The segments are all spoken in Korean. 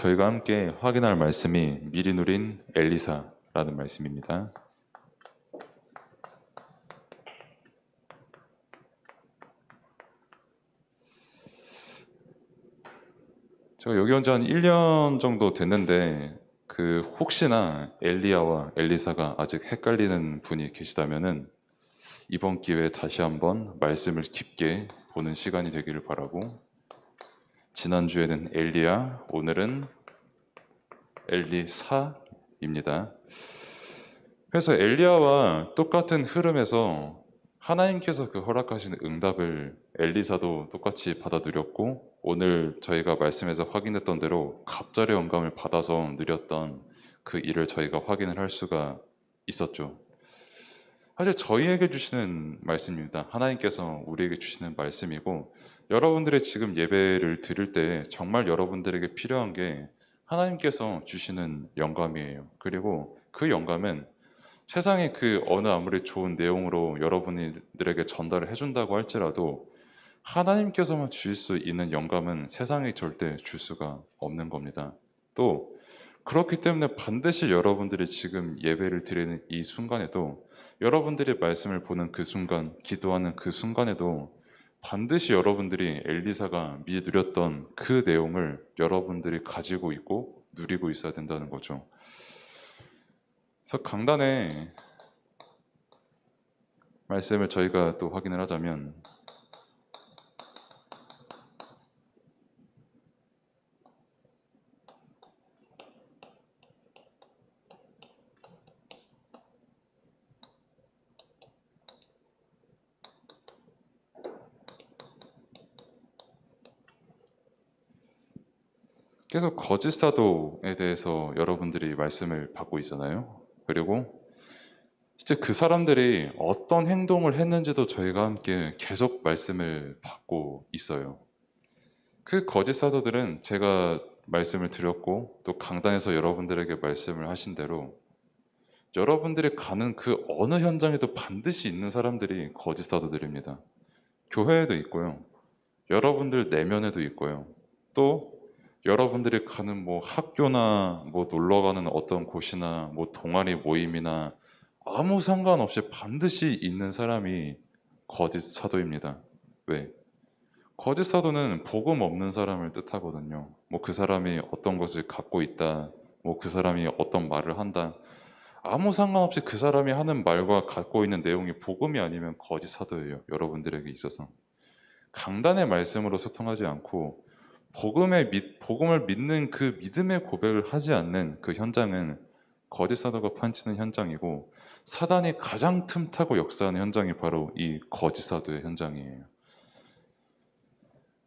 저희가 함께 확인할 말씀이 미리 누린 엘리사라는 말씀입니다. 제가 여기 온 지 한 1년 정도 됐는데 혹시나 엘리야와 엘리사가 아직 헷갈리는 분이 계시다면은 이번 기회에 다시 한번 말씀을 깊게 보는 시간이 되기를 바라고, 지난주에는 엘리야, 오늘은 엘리사입니다. 그래서 엘리야와 똑같은 흐름에서 하나님께서 허락하시는 응답을 엘리사도 똑같이 받아들였고, 오늘 저희가 말씀에서 확인했던 대로 갑절의 영감을 받아서 누렸던 그 일을 저희가 확인을 할 수가 있었죠. 사실 저희에게 주시는 말씀입니다. 하나님께서 우리에게 주시는 말씀이고, 여러분들의 지금 예배를 드릴 때 정말 여러분들에게 필요한 게 하나님께서 주시는 영감이에요. 그리고 그 영감은 세상의 어느 아무리 좋은 내용으로 여러분들에게 전달을 해준다고 할지라도 하나님께서만 주실 수 있는 영감은 세상에 절대 줄 수가 없는 겁니다. 또 그렇기 때문에 반드시 여러분들이 지금 예배를 드리는 이 순간에도, 여러분들이 말씀을 보는 그 순간, 기도하는 그 순간에도 반드시 여러분들이 엘리사가 미리 누렸던 그 내용을 여러분들이 가지고 있고 누리고 있어야 된다는 거죠. 그래서 강단의 말씀을 저희가 또 확인을 하자면, 계속 거짓 사도에 대해서 여러분들이 말씀을 받고 있잖아요. 그리고 실제 그 사람들이 어떤 행동을 했는지도 저희가 함께 계속 말씀을 받고 있어요. 그 거짓 사도들은 제가 말씀을 드렸고 또 강단에서 여러분들에게 말씀을 하신 대로 여러분들이 가는 그 어느 현장에도 반드시 있는 사람들이 거짓 사도들입니다. 교회에도 있고요. 여러분들 내면에도 있고요. 또 여러분들이 가는 학교나 놀러 가는 어떤 곳이나 동아리 모임이나 아무 상관없이 반드시 있는 사람이 거짓 사도입니다. 왜? 거짓 사도는 복음 없는 사람을 뜻하거든요. 그 사람이 어떤 것을 갖고 있다, 그 사람이 어떤 말을 한다, 아무 상관없이 그 사람이 하는 말과 갖고 있는 내용이 복음이 아니면 거짓 사도예요. 여러분들에게 있어서 강단의 말씀으로 소통하지 않고 복음을 믿는 그 믿음의 고백을 하지 않는 그 현장은 거짓 사도가 판치는 현장이고, 사단이 가장 틈타고 역사하는 현장이 바로 이 거짓 사도의 현장이에요.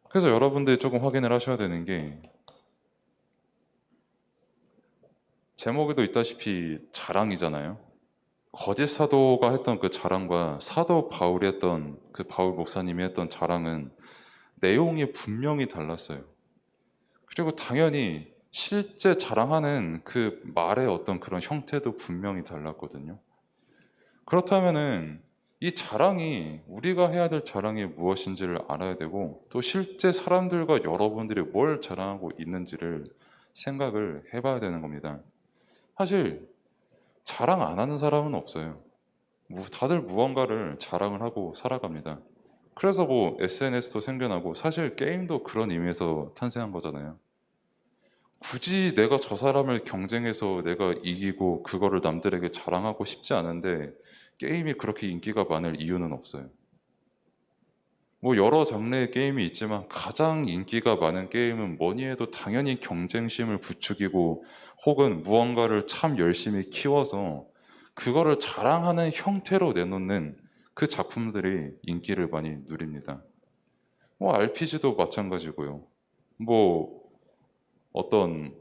그래서 여러분들이 조금 확인을 하셔야 되는 게, 제목에도 있다시피 자랑이잖아요. 거짓 사도가 했던 그 자랑과 사도 바울이 했던 그 바울 목사님이 했던 자랑은 내용이 분명히 달랐어요. 그리고 당연히 실제 자랑하는 그 말의 어떤 그런 형태도 분명히 달랐거든요. 그렇다면은 이 자랑이 우리가 해야 될 자랑이 무엇인지를 알아야 되고, 또 실제 사람들과 여러분들이 뭘 자랑하고 있는지를 생각을 해봐야 되는 겁니다. 사실 자랑 안 하는 사람은 없어요. 다들 무언가를 자랑을 하고 살아갑니다. 그래서 SNS도 생겨나고, 사실 게임도 그런 의미에서 탄생한 거잖아요. 굳이 내가 저 사람을 경쟁해서 내가 이기고 그거를 남들에게 자랑하고 싶지 않은데 게임이 그렇게 인기가 많을 이유는 없어요. 여러 장르의 게임이 있지만 가장 인기가 많은 게임은 뭐니 해도 당연히 경쟁심을 부추기고, 혹은 무언가를 참 열심히 키워서 그거를 자랑하는 형태로 내놓는 그 작품들이 인기를 많이 누립니다. RPG도 마찬가지고요. 어떤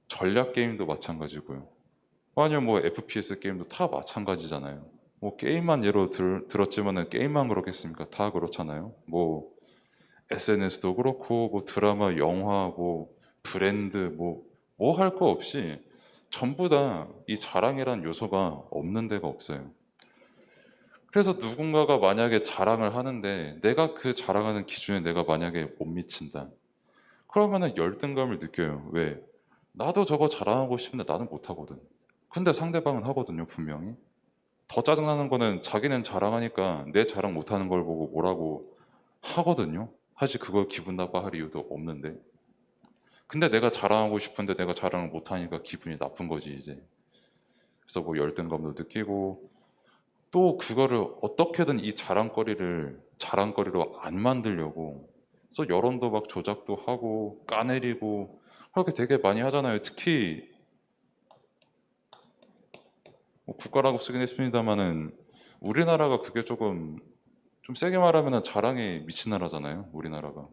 전략 게임도 마찬가지고요. 아니면 FPS 게임도 다 마찬가지잖아요. 게임만 예로 들었지만은 게임만 그렇겠습니까? 다 그렇잖아요. SNS도 그렇고 드라마, 영화, 브랜드 할 거 없이 전부 다 이 자랑이란 요소가 없는 데가 없어요. 그래서 누군가가 만약에 자랑을 하는데 내가 그 자랑하는 기준에 내가 만약에 못 미친다. 그러면은 열등감을 느껴요. 왜? 나도 저거 자랑하고 싶은데 나는 못하거든. 근데 상대방은 하거든요, 분명히. 더 짜증나는 거는 자기는 자랑하니까 내 자랑 못하는 걸 보고 뭐라고 하거든요. 사실 그걸 기분 나빠할 이유도 없는데. 근데 내가 자랑하고 싶은데 내가 자랑을 못하니까 기분이 나쁜 거지, 이제. 그래서 뭐 열등감도 느끼고, 또 그거를 어떻게든 이 자랑거리를 자랑거리로 안 만들려고, 그래서 여론도 막 조작도 하고 까내리고 그렇게 되게 많이 하잖아요. 특히 뭐 국가라고 쓰긴 했습니다만은 우리나라가 그게 조금 좀 세게 말하면 자랑에 미친 나라잖아요. 우리나라가.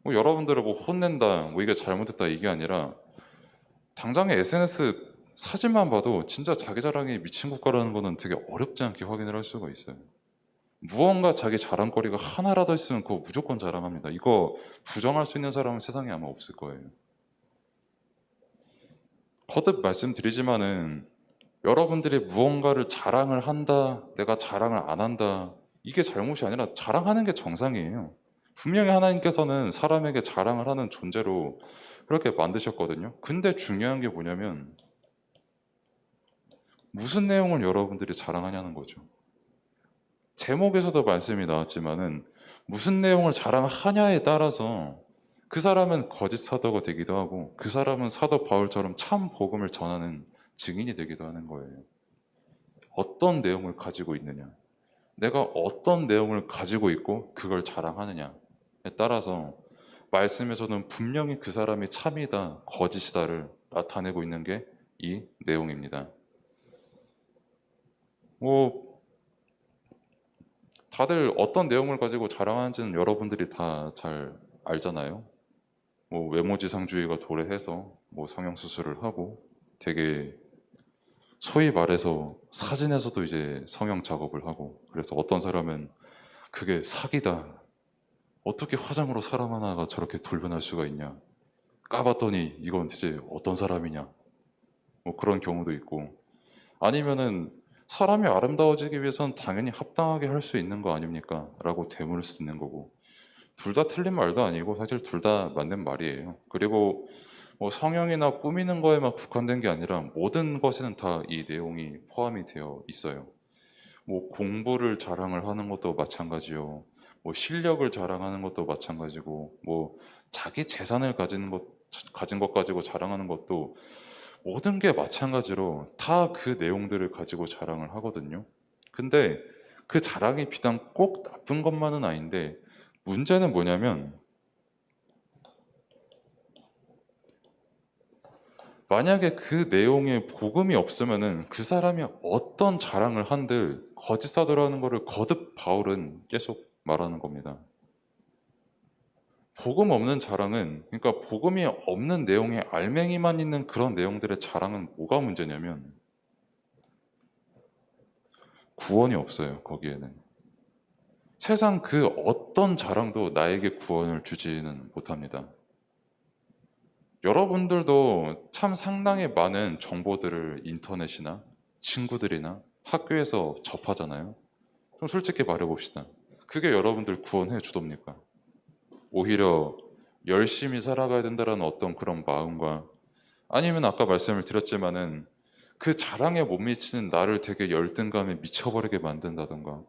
뭐 여러분들을 뭐 혼낸다, 뭐 이게 잘못됐다 이게 아니라 당장에 SNS 사진만 봐도 진짜 자기 자랑에 미친 국가라는 거는 되게 어렵지 않게 확인을 할 수가 있어요. 무언가 자기 자랑거리가 하나라도 있으면 그거 무조건 자랑합니다. 이거 부정할 수 있는 사람은 세상에 아마 없을 거예요. 거듭 말씀드리지만은 여러분들이 무언가를 자랑을 한다, 내가 자랑을 안 한다, 이게 잘못이 아니라 자랑하는 게 정상이에요. 분명히 하나님께서는 사람에게 자랑을 하는 존재로 그렇게 만드셨거든요. 근데 중요한 게 뭐냐면 무슨 내용을 여러분들이 자랑하냐는 거죠. 제목에서도 말씀이 나왔지만은 무슨 내용을 자랑하냐에 따라서 그 사람은 거짓 사도가 되기도 하고 그 사람은 사도 바울처럼 참 복음을 전하는 증인이 되기도 하는 거예요. 어떤 내용을 가지고 있느냐, 내가 어떤 내용을 가지고 있고 그걸 자랑하느냐에 따라서 말씀에서는 분명히 그 사람이 참이다, 거짓이다를 나타내고 있는 게 이 내용입니다. 뭐 다들 어떤 내용을 가지고 자랑하는지는 여러분들이 다 잘 알잖아요. 뭐 외모지상주의가 도래해서 뭐 성형수술을 하고 되게 소위 말해서 사진에서도 이제 성형 작업을 하고, 그래서 어떤 사람은 그게 사기다. 어떻게 화장으로 사람 하나가 저렇게 돌변할 수가 있냐. 까봤더니 이건 대체 어떤 사람이냐. 뭐 그런 경우도 있고, 아니면은 사람이 아름다워지기 위해서는 당연히 합당하게 할 수 있는 거 아닙니까? 라고 되물을 수도 있는 거고, 둘 다 틀린 말도 아니고 사실 둘 다 맞는 말이에요. 그리고 뭐 성형이나 꾸미는 거에만 국한된 게 아니라 모든 것에는 다 이 내용이 포함이 되어 있어요. 뭐 공부를 자랑을 하는 것도 마찬가지요. 뭐 실력을 자랑하는 것도 마찬가지고, 뭐 자기 재산을 가진 것 가지고 자랑하는 것도 모든 게 마찬가지로 다 그 내용들을 가지고 자랑을 하거든요. 근데 그 자랑이 비단 꼭 나쁜 것만은 아닌데, 문제는 뭐냐면 만약에 그 내용에 복음이 없으면은 그 사람이 어떤 자랑을 한들 거짓 사도라는 거를 거듭 바울은 계속 말하는 겁니다. 복음 없는 자랑은, 그러니까 복음이 없는 내용에 알맹이만 있는 그런 내용들의 자랑은 뭐가 문제냐면 구원이 없어요, 거기에는. 세상 그 어떤 자랑도 나에게 구원을 주지는 못합니다. 여러분들도 참 상당히 많은 정보들을 인터넷이나 친구들이나 학교에서 접하잖아요. 좀 솔직히 말해봅시다. 그게 여러분들 구원해 주dob니까? 오히려 열심히 살아가야 된다는 어떤 그런 마음과, 아니면 아까 말씀을 드렸지만은 그 자랑에 못 미치는 나를 되게 열등감에 미쳐버리게 만든다던가,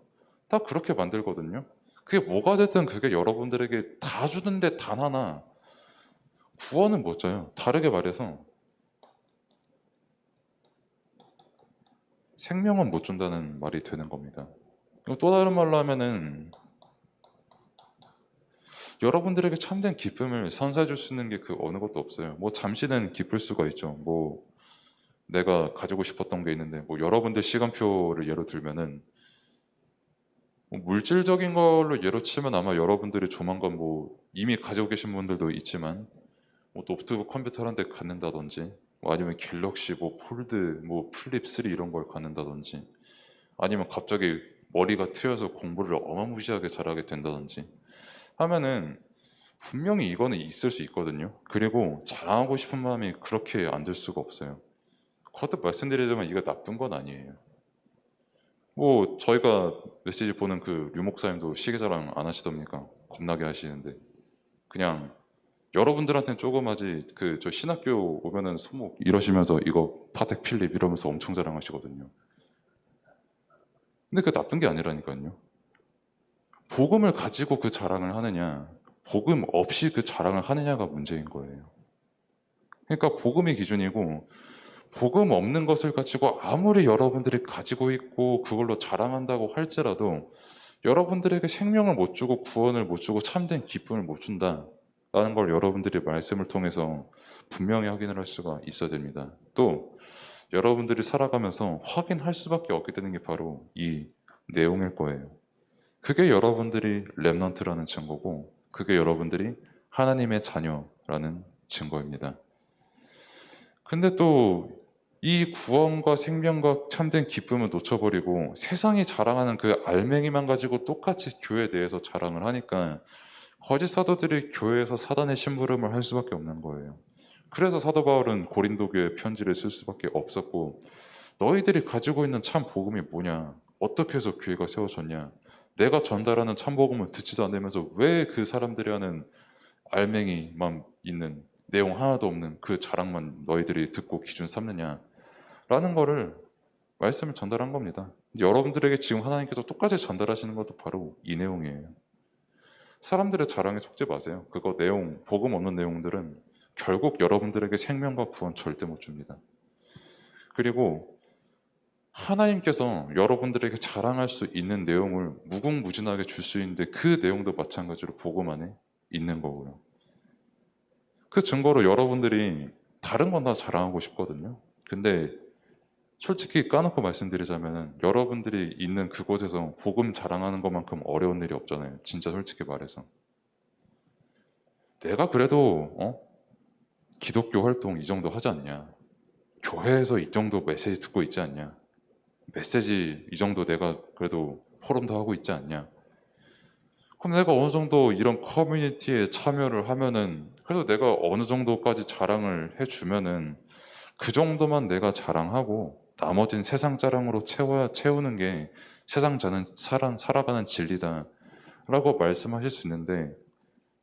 다 그렇게 만들거든요. 그게 뭐가 됐든 그게 여러분들에게 다 주는데 단 하나 구원은 못 줘요. 다르게 말해서 생명은 못 준다는 말이 되는 겁니다. 또 다른 말로 하면은 여러분들에게 참된 기쁨을 선사해 줄 수 있는 게 그 어느 것도 없어요. 뭐 잠시는 기쁠 수가 있죠. 뭐 내가 가지고 싶었던 게 있는데, 뭐 여러분들 시간표를 예로 들면은 뭐 물질적인 걸로 예로 치면 아마 여러분들이 조만간 뭐 이미 가지고 계신 분들도 있지만 뭐 노트북 컴퓨터 한 대 갖는다든지, 뭐 아니면 갤럭시 뭐 폴드 뭐 플립 3 이런 걸 갖는다든지, 아니면 갑자기 머리가 트여서 공부를 어마무시하게 잘하게 된다든지 하면은 분명히 이거는 있을 수 있거든요. 그리고 자랑하고 싶은 마음이 그렇게 안 들 수가 없어요. 거듭 말씀드리자면 이거 나쁜 건 아니에요. 뭐 저희가 메시지 보는 그 류 목사님도 시계 자랑 안 하시답니까? 겁나게 하시는데 그냥 여러분들한테는 조그마지 저 신학교 오면은 소목 이러시면서 이거 파텍 필립 이러면서 엄청 자랑하시거든요. 근데 그게 나쁜 게 아니라니까요. 복음을 가지고 그 자랑을 하느냐, 복음 없이 그 자랑을 하느냐가 문제인 거예요. 그러니까 복음이 기준이고 복음 없는 것을 가지고 아무리 여러분들이 가지고 있고 그걸로 자랑한다고 할지라도 여러분들에게 생명을 못 주고 구원을 못 주고 참된 기쁨을 못 준다라는 걸 여러분들이 말씀을 통해서 분명히 확인을 할 수가 있어야 됩니다. 또 여러분들이 살아가면서 확인할 수밖에 없게 되는 게 바로 이 내용일 거예요. 그게 여러분들이 렘넌트라는 증거고 그게 여러분들이 하나님의 자녀라는 증거입니다. 근데 또 이 구원과 생명과 참된 기쁨을 놓쳐버리고 세상이 자랑하는 그 알맹이만 가지고 똑같이 교회에 대해서 자랑을 하니까 거짓 사도들이 교회에서 사단의 심부름을 할 수밖에 없는 거예요. 그래서 사도 바울은 고린도 교회에 편지를 쓸 수밖에 없었고 너희들이 가지고 있는 참 복음이 뭐냐? 어떻게 해서 교회가 세워졌냐? 내가 전달하는 참 복음을 듣지도 않으면서 왜 그 사람들이 하는 알맹이만 있는 내용 하나도 없는 그 자랑만 너희들이 듣고 기준 삼느냐라는 거를 말씀을 전달한 겁니다. 여러분들에게 지금 하나님께서 똑같이 전달하시는 것도 바로 이 내용이에요. 사람들의 자랑에 속지 마세요. 그거 내용, 복음 없는 내용들은 결국 여러분들에게 생명과 구원 절대 못 줍니다. 그리고 하나님께서 여러분들에게 자랑할 수 있는 내용을 무궁무진하게 줄 수 있는데 그 내용도 마찬가지로 복음 안에 있는 거고요. 그 증거로 여러분들이 다른 건 다 자랑하고 싶거든요. 근데 솔직히 까놓고 말씀드리자면 여러분들이 있는 그곳에서 복음 자랑하는 것만큼 어려운 일이 없잖아요. 진짜 솔직히 말해서. 내가 그래도 기독교 활동 이 정도 하지 않냐. 교회에서 이 정도 메시지 듣고 있지 않냐. 메시지 이 정도 내가 그래도 포럼도 하고 있지 않냐. 그럼 내가 어느 정도 이런 커뮤니티에 참여를 하면은 그래도 내가 어느 정도까지 자랑을 해주면은 그 정도만 내가 자랑하고 나머지는 세상 자랑으로 채우는 게 세상 자는 살아가는 진리다라고 말씀하실 수 있는데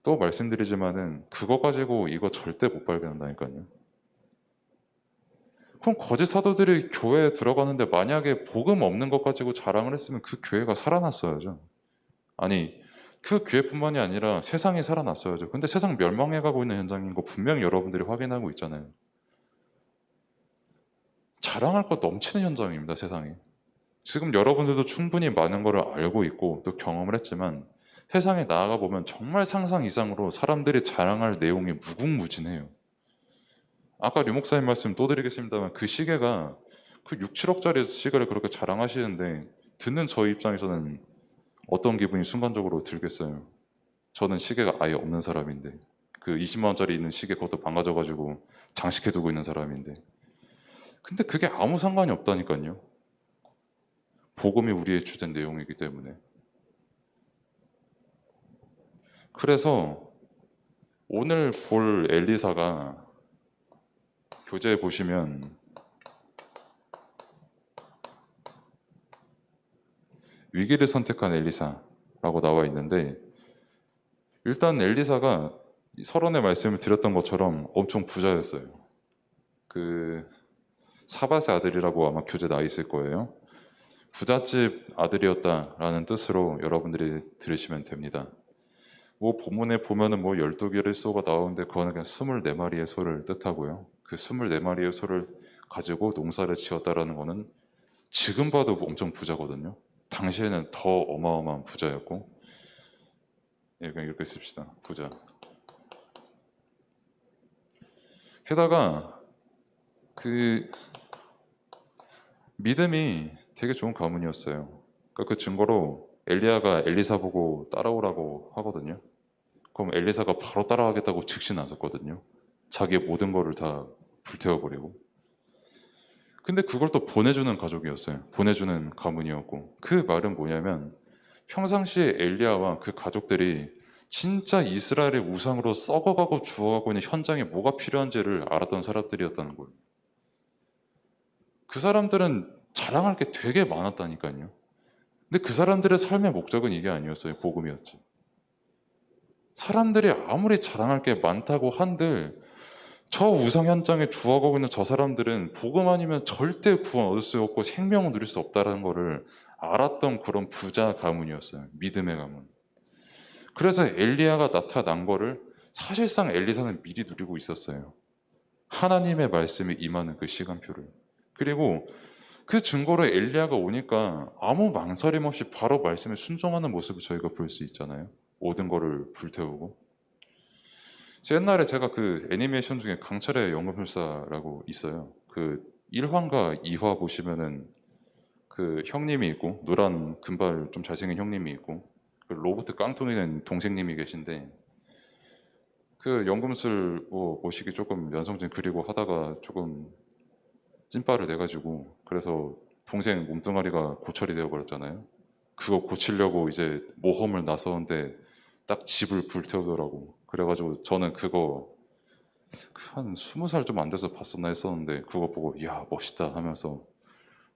또 말씀드리지만은 그거 가지고 이거 절대 못 발견한다니까요. 그럼 거짓 사도들이 교회에 들어가는데 만약에 복음 없는 것 가지고 자랑을 했으면 그 교회가 살아났어야죠. 아니 그 교회뿐만이 아니라 세상이 살아났어야죠. 근데 세상 멸망해가고 있는 현장인 거 분명히 여러분들이 확인하고 있잖아요. 자랑할 것 넘치는 현장입니다, 세상이. 지금 여러분들도 충분히 많은 것을 알고 있고 또 경험을 했지만 세상에 나아가 보면 정말 상상 이상으로 사람들이 자랑할 내용이 무궁무진해요. 아까 류 목사님 말씀 또 드리겠습니다만 그 시계가 그 6, 7억짜리 시계를 그렇게 자랑하시는데 듣는 저희 입장에서는 어떤 기분이 순간적으로 들겠어요. 저는 시계가 아예 없는 사람인데 그 20만 원짜리 있는 시계 그것도 망가져가지고 장식해두고 있는 사람인데 근데 그게 아무 상관이 없다니까요. 복음이 우리의 주된 내용이기 때문에. 그래서 오늘 볼 엘리사가 교재에 보시면 위기를 선택한 엘리사라고 나와 있는데 일단 엘리사가 서론의 말씀을 드렸던 것처럼 엄청 부자였어요. 그 사밧의 아들이라고 아마 교재 나와 있을 거예요. 부잣집 아들이었다라는 뜻으로 여러분들이 들으시면 됩니다. 뭐 본문에 보면은 뭐 12개의 소가 나오는데 그거는 그냥 24마리의 소를 뜻하고요. 그 24마리의 소를 가지고 농사를 지었다라는 거는 지금 봐도 엄청 부자거든요. 당시에는 더 어마어마한 부자였고 그냥 이렇게 씁시다. 부자. 게다가 그 믿음이 되게 좋은 가문이었어요. 그러니까 그 증거로 엘리야가 엘리사 보고 따라오라고 하거든요. 그럼 엘리사가 바로 따라가겠다고 즉시 나섰거든요. 자기의 모든 거를 다 불태워버리고. 근데 그걸 또 보내주는 가족이었어요. 보내주는 가문이었고. 그 말은 뭐냐면 평상시에 엘리야와 그 가족들이 진짜 이스라엘의 우상으로 썩어가고 죽어가고 있는 현장에 뭐가 필요한지를 알았던 사람들이었다는 거예요. 그 사람들은 자랑할 게 되게 많았다니까요. 근데 그 사람들의 삶의 목적은 이게 아니었어요. 복음이었지. 사람들이 아무리 자랑할 게 많다고 한들 저 우상 현장에 주어가고 있는 저 사람들은 복음 아니면 절대 구원 얻을 수 없고 생명을 누릴 수 없다는 거를 알았던 그런 부자 가문이었어요. 믿음의 가문. 그래서 엘리야가 나타난 거를 사실상 엘리사는 미리 누리고 있었어요. 하나님의 말씀이 임하는 그 시간표를. 그리고 그 증거로 엘리야가 오니까 아무 망설임 없이 바로 말씀에 순종하는 모습을 저희가 볼 수 있잖아요. 모든 거를 불태우고. 옛날에 제가 그 애니메이션 중에 강철의 연금술사라고 있어요. 그 1화인가 2화 보시면은 그 형님이 있고 노란 금발 좀 잘생긴 형님이 있고 그 로버트 깡통이 된 동생님이 계신데 그 연금술 뭐 모시기 조금 연성진 그리고 하다가 조금 찐빠를 내가지고 그래서 동생 몸뚱아리가 고철이 되어버렸잖아요. 그거 고치려고 이제 모험을 나서는데 딱 집을 불태우더라고. 그래가지고 저는 그거 한 20살 좀 안 돼서 봤었나 했었는데 그거 보고 이야 멋있다 하면서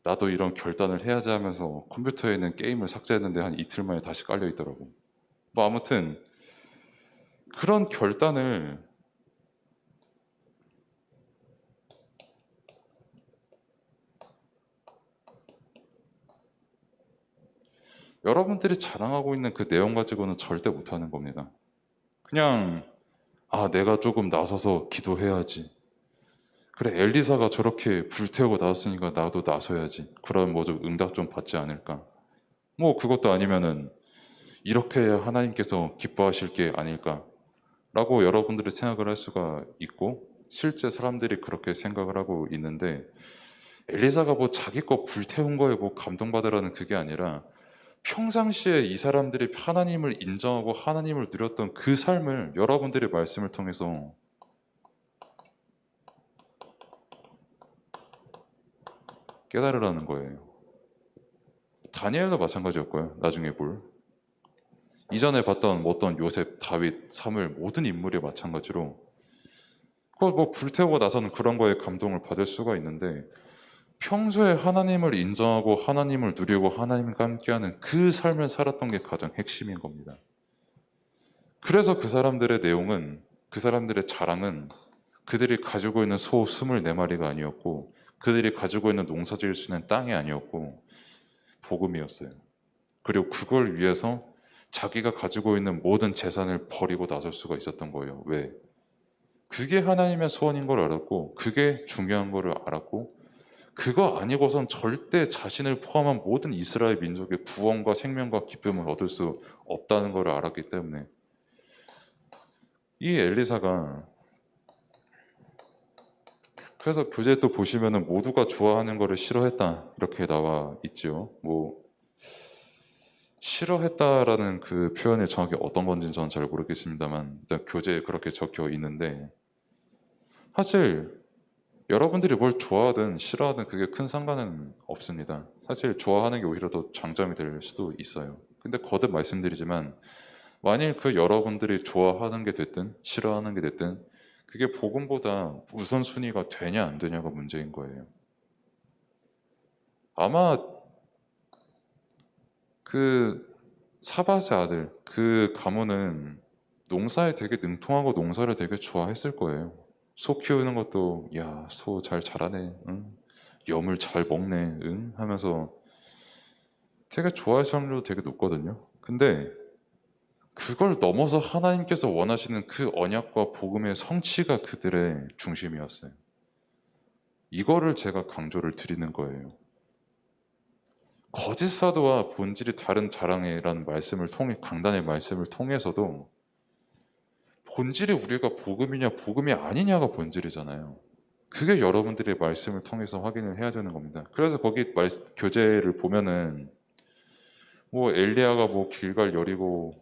나도 이런 결단을 해야지 하면서 컴퓨터에 있는 게임을 삭제했는데 한 이틀 만에 다시 깔려 있더라고. 뭐 아무튼 그런 결단을 여러분들이 자랑하고 있는 그 내용 가지고는 절대 못하는 겁니다. 그냥 아 내가 조금 나서서 기도해야지. 그래 엘리사가 저렇게 불태우고 나왔으니까 나도 나서야지. 그럼 뭐 좀 응답 좀 받지 않을까. 뭐 그것도 아니면은 이렇게 해야 하나님께서 기뻐하실 게 아닐까라고 여러분들이 생각을 할 수가 있고 실제 사람들이 그렇게 생각을 하고 있는데 엘리사가 뭐 자기 거 불태운 거에 뭐 감동받으라는 그게 아니라 평상시에 이 사람들이 하나님을 인정하고 하나님을 누렸던 그 삶을 여러분들의 말씀을 통해서 깨달으라는 거예요. 다니엘도 마찬가지였고요. 나중에 볼. 이전에 봤던 뭐 어떤 요셉, 다윗, 사무엘 모든 인물이 마찬가지로 그걸 뭐 불태우고 나서는 그런 거에 감동을 받을 수가 있는데 평소에 하나님을 인정하고 하나님을 누리고 하나님과 함께하는 그 삶을 살았던 게 가장 핵심인 겁니다. 그래서 그 사람들의 내용은 그 사람들의 자랑은 그들이 가지고 있는 소 24마리가 아니었고 그들이 가지고 있는 농사 지을 수 있는 땅이 아니었고 복음이었어요. 그리고 그걸 위해서 자기가 가지고 있는 모든 재산을 버리고 나설 수가 있었던 거예요. 왜? 그게 하나님의 소원인 걸 알았고 그게 중요한 거를 알았고 그거 아니고선 절대 자신을 포함한 모든 이스라엘 민족의 구원과 생명과 기쁨을 얻을 수 없다는 걸 알았기 때문에 이 엘리사가 그래서 교재 또 보시면은 모두가 좋아하는 거를 싫어했다 이렇게 나와 있죠. 뭐 싫어했다라는 그 표현이 정확히 어떤 건지는 저는 잘 모르겠습니다만 일단 교재에 그렇게 적혀 있는데 사실 여러분들이 뭘 좋아하든 싫어하든 그게 큰 상관은 없습니다. 사실 좋아하는 게 오히려 더 장점이 될 수도 있어요. 근데 거듭 말씀드리지만 만일 그 여러분들이 좋아하는 게 됐든 싫어하는 게 됐든 그게 복음보다 우선순위가 되냐 안 되냐가 문제인 거예요. 아마 그 사바세 아들 그 가문은 농사에 되게 능통하고 농사를 되게 좋아했을 거예요. 소 키우는 것도 야, 소 잘 자라네. 응? 염을 잘 먹네. 응? 하면서 되게 좋아할 확률도 되게 높거든요. 근데 그걸 넘어서 하나님께서 원하시는 그 언약과 복음의 성취가 그들의 중심이었어요. 이거를 제가 강조를 드리는 거예요. 거짓 사도와 본질이 다른 자랑이라는 말씀을 통해 강단의 말씀을 통해서도 본질이 우리가 복음이냐 복음이 아니냐가 본질이잖아요. 그게 여러분들의 말씀을 통해서 확인을 해야 되는 겁니다. 그래서 거기 교재를 보면은 뭐 엘리야가 뭐 길갈 여리고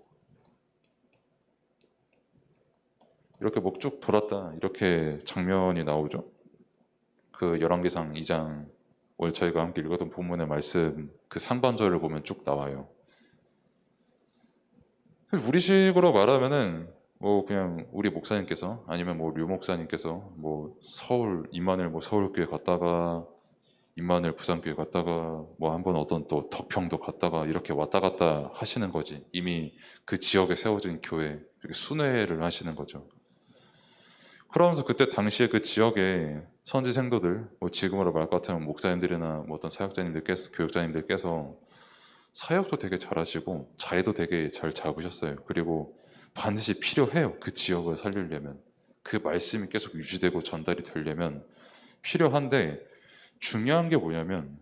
이렇게 뭐 쭉 돌았다 이렇게 장면이 나오죠. 그 열왕기상 2장 오늘 저희가 함께 읽었던 본문의 말씀 그 상반절을 보면 쭉 나와요. 우리식으로 말하면은 뭐 그냥 우리 목사님께서 아니면 뭐 류 목사님께서 뭐 서울 임마누엘 뭐 서울교회 갔다가 임마누엘 부산교회 갔다가 뭐 한번 어떤 또 덕평도 갔다가 이렇게 왔다 갔다 하시는 거지. 이미 그 지역에 세워진 교회 이렇게 순회를 하시는 거죠. 그러면서 그때 당시에 그 지역의 선지 생도들, 뭐 지금으로 말 같으면 목사님들이나 뭐 어떤 사역자님들께서 교육자님들께서 사역도 되게 잘하시고 자리도 되게 잘 잡으셨어요. 그리고 반드시 필요해요. 그 지역을 살리려면 그 말씀이 계속 유지되고 전달이 되려면 필요한데 중요한 게 뭐냐면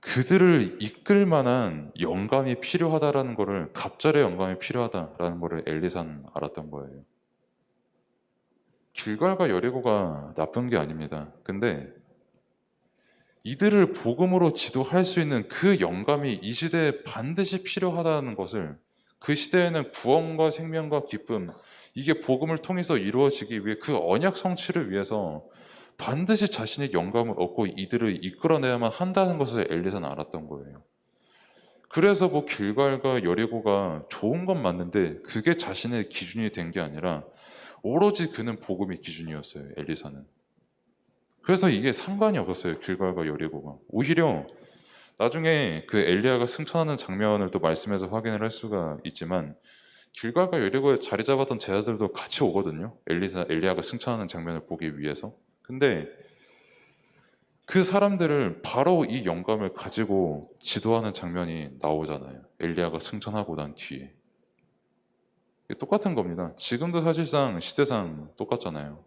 그들을 이끌 만한 영감이 필요하다라는 거를 갑절의 영감이 필요하다라는 거를 엘리사는 알았던 거예요. 길갈과 여리고가 나쁜 게 아닙니다. 근데 이들을 복음으로 지도할 수 있는 그 영감이 이 시대에 반드시 필요하다는 것을 그 시대에는 구원과 생명과 기쁨 이게 복음을 통해서 이루어지기 위해 그 언약 성취를 위해서 반드시 자신의 영감을 얻고 이들을 이끌어내야만 한다는 것을 엘리사는 알았던 거예요. 그래서 뭐 길갈과 여리고가 좋은 건 맞는데 그게 자신의 기준이 된 게 아니라 오로지 그는 복음이 기준이었어요. 엘리사는. 그래서 이게 상관이 없었어요. 길갈과 여리고가. 오히려 나중에 그 엘리야가 승천하는 장면을 또 말씀에서 확인을 할 수가 있지만 길갈과 여리고에 자리 잡았던 제자들도 같이 오거든요. 엘리야가 승천하는 장면을 보기 위해서. 근데 그 사람들을 바로 이 영감을 가지고 지도하는 장면이 나오잖아요. 엘리야가 승천하고 난 뒤에. 이게 똑같은 겁니다. 지금도 사실상 시대상 똑같잖아요.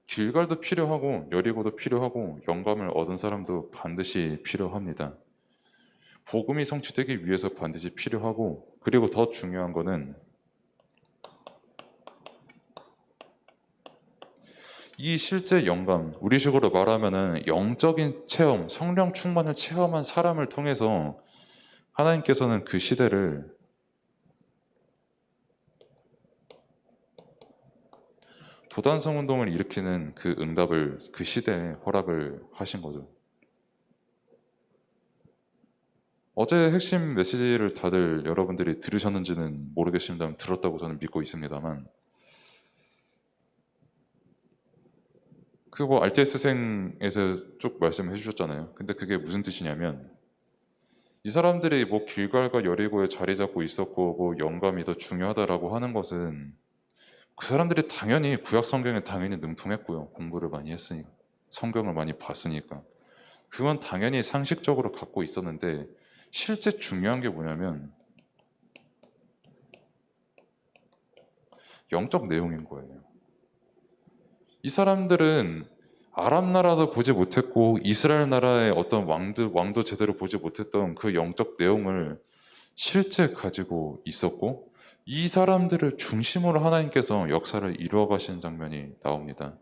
길갈도 필요하고 여리고도 필요하고 영감을 얻은 사람도 반드시 필요합니다. 복음이 성취되기 위해서 반드시 필요하고 그리고 더 중요한 거는 이 실제 영감, 우리식으로 말하면은 영적인 체험, 성령 충만을 체험한 사람을 통해서 하나님께서는 그 시대를 도단성 운동을 일으키는 그 응답을 그 시대에 허락을 하신 거죠. 어제 핵심 메시지를 다들 여러분들이 들으셨는지는 모르겠습니다만 들었다고 저는 믿고 있습니다만 그거 RTS생에서 쭉 말씀해 주셨잖아요. 근데 그게 무슨 뜻이냐면 이 사람들이 뭐 길갈과 여리고에 자리 잡고 있었고 뭐 영감이 더 중요하다라고 하는 것은 그 사람들이 당연히 구약 성경에 당연히 능통했고요. 공부를 많이 했으니까 성경을 많이 봤으니까 그건 당연히 상식적으로 갖고 있었는데 실제 중요한 게 뭐냐면 영적 내용인 거예요. 이 사람들은 아랍 나라도 보지 못했고 이스라엘 나라의 어떤 왕도 제대로 보지 못했던 그 영적 내용을 실제 가지고 있었고 이 사람들을 중심으로 하나님께서 역사를 이루어 가시는 장면이 나옵니다.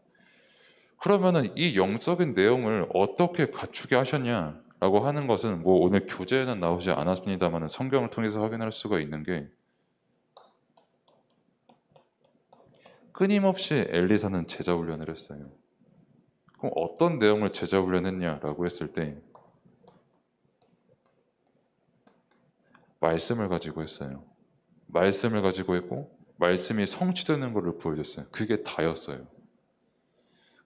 그러면은 이 영적인 내용을 어떻게 갖추게 하셨냐라고 하는 것은 뭐 오늘 교재에는 나오지 않았습니다만 성경을 통해서 확인할 수가 있는 게 끊임없이 엘리사는 제자 훈련을 했어요. 그럼 어떤 내용을 제자 훈련했냐라고 했을 때 말씀을 가지고 했어요. 말씀을 가지고 했고 말씀이 성취되는 것을 보여줬어요. 그게 다였어요.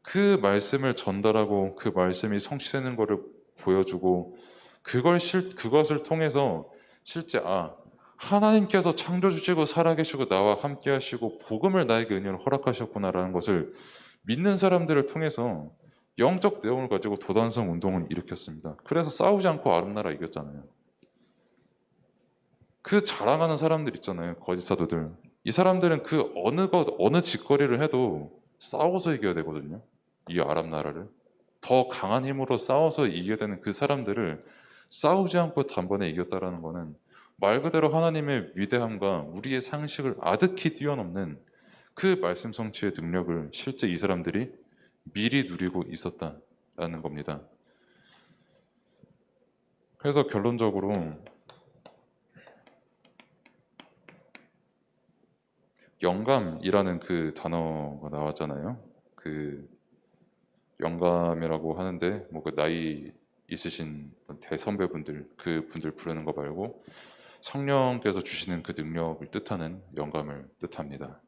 그 말씀을 전달하고 그 말씀이 성취되는 것을 보여주고 그것을 통해서 실제 하나님께서 창조주시고 살아계시고 나와 함께 하시고 복음을 나에게 은혜로 허락하셨구나라는 것을 믿는 사람들을 통해서 영적 내용을 가지고 도단성 운동을 일으켰습니다. 그래서 싸우지 않고 아름나라 이겼잖아요. 그 자랑하는 사람들 있잖아요. 거짓 사도들. 이 사람들은 그 어느 짓거리를 해도 싸워서 이겨야 되거든요. 이 아랍 나라를. 더 강한 힘으로 싸워서 이겨야 되는 그 사람들을 싸우지 않고 단번에 이겼다라는 거는 말 그대로 하나님의 위대함과 우리의 상식을 아득히 뛰어넘는 그 말씀 성취의 능력을 실제 이 사람들이 미리 누리고 있었다라는 겁니다. 그래서 결론적으로 영감이라는 그 단어가 나왔잖아요. 그 영감이라고 하는데 뭐 그 나이 있으신 대선배분들 그 분들 부르는 거 말고 성령께서 주시는 그 능력을 뜻하는 영감을 뜻합니다.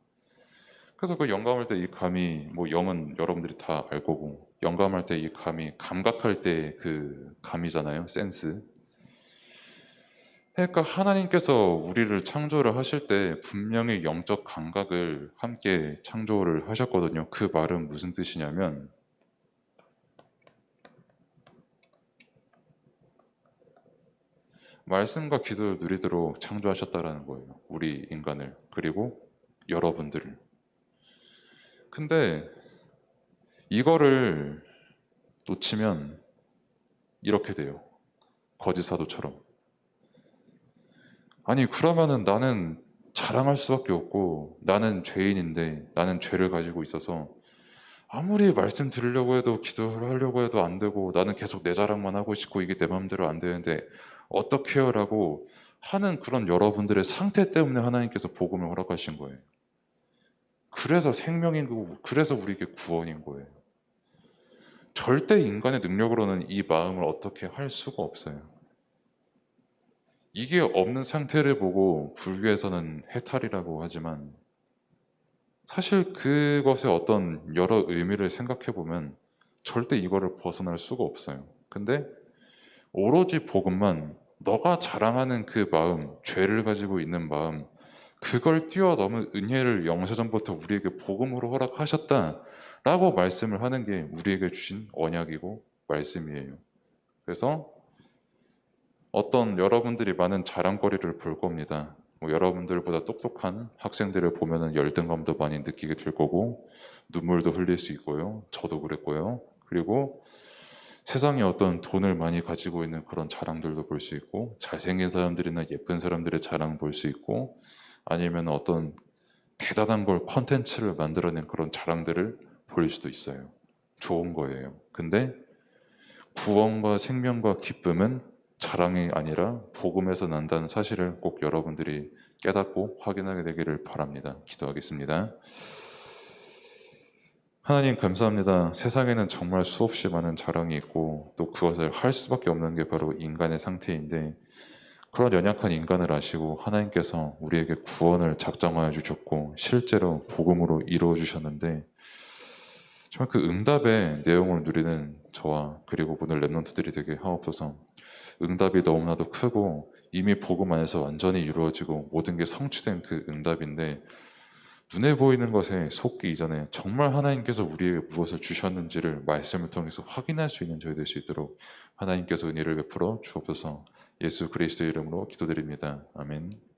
그래서 그 영감할 때 이 감이 뭐 영은 여러분들이 다 알 거고 영감할 때 이 감이 감각할 때 그 감이잖아요. 센스. 그러니까 하나님께서 우리를 창조를 하실 때 분명히 영적 감각을 함께 창조를 하셨거든요. 그 말은 무슨 뜻이냐면 말씀과 기도를 누리도록 창조하셨다라는 거예요. 우리 인간을 그리고 여러분들을. 근데 이거를 놓치면 이렇게 돼요. 거짓 사도처럼. 아니 그러면은 나는 자랑할 수밖에 없고 나는 죄인인데 나는 죄를 가지고 있어서 아무리 말씀 들으려고 해도 기도를 하려고 해도 안 되고 나는 계속 내 자랑만 하고 싶고 이게 내 마음대로 안 되는데 어떻게 해요라고 하는 그런 여러분들의 상태 때문에 하나님께서 복음을 허락하신 거예요. 그래서 생명인 거고 그래서 우리에게 구원인 거예요. 절대 인간의 능력으로는 이 마음을 어떻게 할 수가 없어요. 이게 없는 상태를 보고 불교에서는 해탈이라고 하지만 사실 그것의 어떤 여러 의미를 생각해 보면 절대 이거를 벗어날 수가 없어요. 근데 오로지 복음만 너가 자랑하는 그 마음, 죄를 가지고 있는 마음, 그걸 뛰어넘은 은혜를 영세전부터 우리에게 복음으로 허락하셨다라고 말씀을 하는 게 우리에게 주신 언약이고 말씀이에요. 그래서 어떤 여러분들이 많은 자랑거리를 볼 겁니다. 뭐 여러분들보다 똑똑한 학생들을 보면은 열등감도 많이 느끼게 될 거고 눈물도 흘릴 수 있고요. 저도 그랬고요. 그리고 세상에 어떤 돈을 많이 가지고 있는 그런 자랑들도 볼 수 있고 잘생긴 사람들이나 예쁜 사람들의 자랑 볼 수 있고 아니면 어떤 대단한 걸 컨텐츠를 만들어낸 그런 자랑들을 보일 수도 있어요. 좋은 거예요. 근데 구원과 생명과 기쁨은 자랑이 아니라 복음에서 난다는 사실을 꼭 여러분들이 깨닫고 확인하게 되기를 바랍니다. 기도하겠습니다. 하나님 감사합니다. 세상에는 정말 수없이 많은 자랑이 있고 또 그것을 할 수밖에 없는 게 바로 인간의 상태인데 그런 연약한 인간을 아시고 하나님께서 우리에게 구원을 작정하여 주셨고 실제로 복음으로 이루어 주셨는데 정말 그 응답의 내용을 누리는 저와 그리고 오늘 랩런트들이 되게 하옵소서. 응답이 너무나도 크고 이미 복음 안에서 완전히 이루어지고 모든 게 성취된 그 응답인데 눈에 보이는 것에 속기 이전에 정말 하나님께서 우리에게 무엇을 주셨는지를 말씀을 통해서 확인할 수 있는 저희 될 수 있도록 하나님께서 은혜를 베풀어 주옵소서. 예수 그리스도의 이름으로 기도드립니다. 아멘.